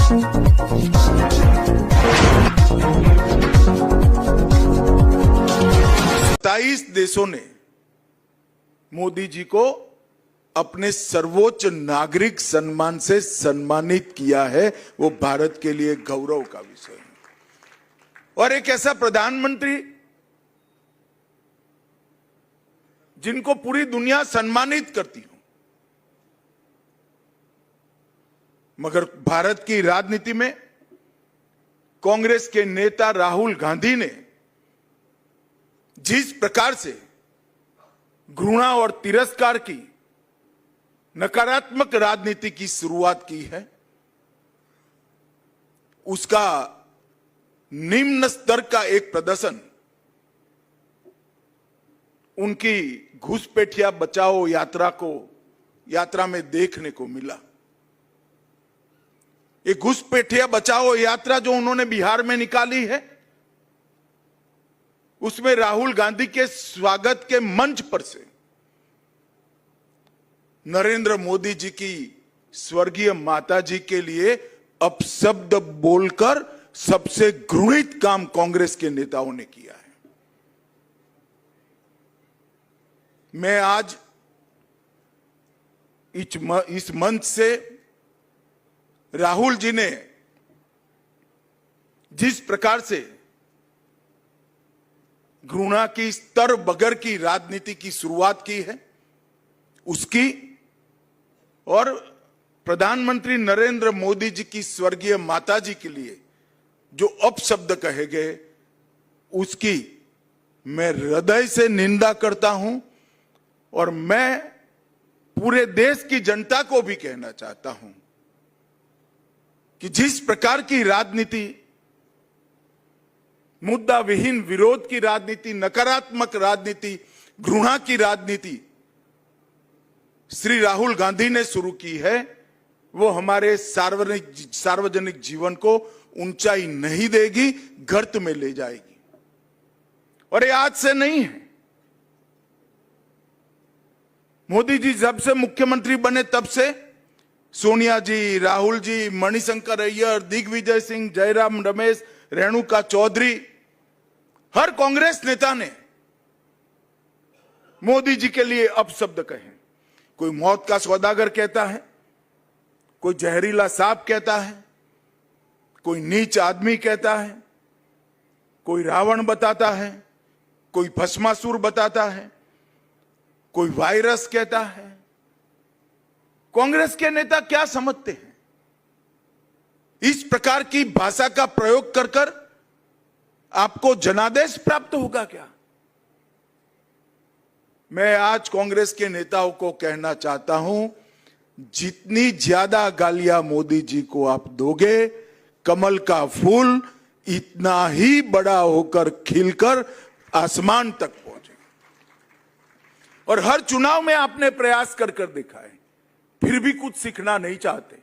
सत्ताईस देशों ने मोदी जी को अपने सर्वोच्च नागरिक सम्मान से सम्मानित किया है। वो भारत के लिए गौरव का विषय है। और एक ऐसा प्रधानमंत्री जिनको पूरी दुनिया सम्मानित करती हो, मगर भारत की राजनीति में कांग्रेस के नेता राहुल गांधी ने जिस प्रकार से घृणा और तिरस्कार की नकारात्मक राजनीति की शुरुआत की है, उसका निम्न स्तर का एक प्रदर्शन उनकी घुसपैठिया बचाओ यात्रा में देखने को मिला। ये घुसपैठिया बचाओ यात्रा जो उन्होंने बिहार में निकाली है, उसमें राहुल गांधी के स्वागत के मंच पर से नरेंद्र मोदी जी की स्वर्गीय माता जी के लिए अपशब्द बोलकर सबसे घृणित काम कांग्रेस के नेताओं ने किया है। मैं आज इस मंच से राहुल जी ने जिस प्रकार से घृणा की स्तर बगैर की राजनीति की शुरुआत की है, उसकी और प्रधानमंत्री नरेंद्र मोदी जी की स्वर्गीय माता जी के लिए जो अपशब्द कहे गए, उसकी मैं हृदय से निंदा करता हूं। और मैं पूरे देश की जनता को भी कहना चाहता हूं कि जिस प्रकार की राजनीति, मुद्दा विहीन विरोध की राजनीति, नकारात्मक राजनीति, घृणा की राजनीति श्री राहुल गांधी ने शुरू की है, वो हमारे सार्वजनिक जीवन को ऊंचाई नहीं देगी, गर्त में ले जाएगी। और ये आज से नहीं है। मोदी जी जब से मुख्यमंत्री बने तब से सोनिया जी, राहुल जी, मणिशंकर अय्यर, दिग्विजय सिंह, जयराम रमेश, रेणुका चौधरी, हर कांग्रेस नेता ने मोदी जी के लिए अपशब्द कहे। कोई मौत का सौदागर कहता है, कोई जहरीला सांप कहता है, कोई नीच आदमी कहता है, कोई रावण बताता है, कोई भस्मासुर बताता है, कोई वायरस कहता है। कांग्रेस के नेता क्या समझते हैं? इस प्रकार की भाषा का प्रयोग कर कर आपको जनादेश प्राप्त होगा क्या? मैं आज कांग्रेस के नेताओं को कहना चाहता हूं, जितनी ज्यादा गालियां मोदी जी को आप दोगे, कमल का फूल इतना ही बड़ा होकर खिलकर आसमान तक पहुंचेगा। और हर चुनाव में आपने प्रयास कर कर देखा है, फिर भी कुछ सीखना नहीं चाहते।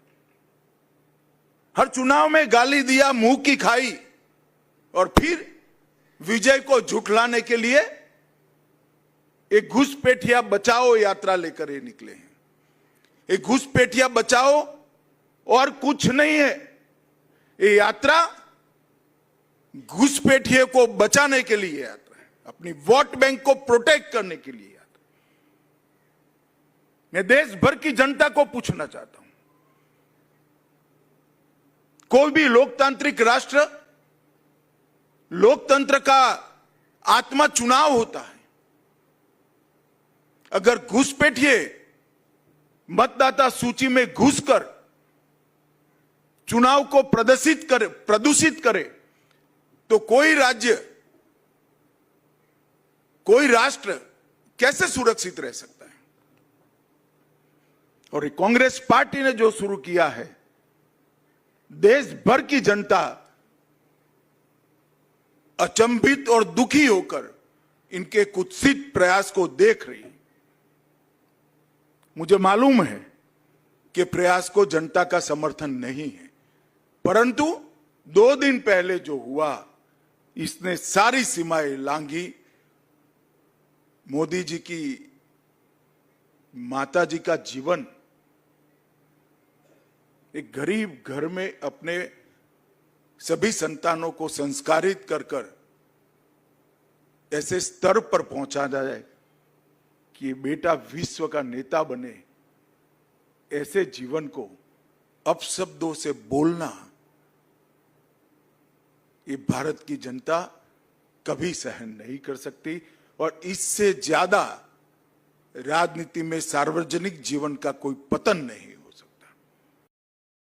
हर चुनाव में गाली दिया, मुंह की खाई, और फिर विजय को झुठलाने के लिए एक घुसपैठिया बचाओ यात्रा लेकर ये निकले हैं। एक घुसपैठिया बचाओ और कुछ नहीं है। ये यात्रा घुसपैठिए को बचाने के लिए यात्रा है, अपनी वोट बैंक को प्रोटेक्ट करने के लिए यात्रा। मैं देश भर की जनता को पूछना चाहता हूं, कोई भी लोकतांत्रिक राष्ट्र, लोकतंत्र का आत्मा चुनाव होता है। अगर घुसपैठिए मतदाता सूची में घुसकर चुनाव को प्रदूषित करे, तो कोई राज्य, कोई राष्ट्र कैसे सुरक्षित रह सकता है? और कांग्रेस पार्टी ने जो शुरू किया है, देश भर की जनता अचंभित और दुखी होकर इनके कुत्सित प्रयास को देख रही है। मुझे मालूम है कि प्रयास को जनता का समर्थन नहीं है, परंतु 2 दिन पहले जो हुआ, इसने सारी सीमाएं लांघी। मोदी जी की माता जी का जीवन एक गरीब घर में अपने सभी संतानों को संस्कारित कर कर ऐसे स्तर पर पहुंचा जाए कि ये बेटा विश्व का नेता बने, ऐसे जीवन को अपशब्दों से बोलना ये भारत की जनता कभी सहन नहीं कर सकती। और इससे ज्यादा राजनीति में सार्वजनिक जीवन का कोई पतन नहीं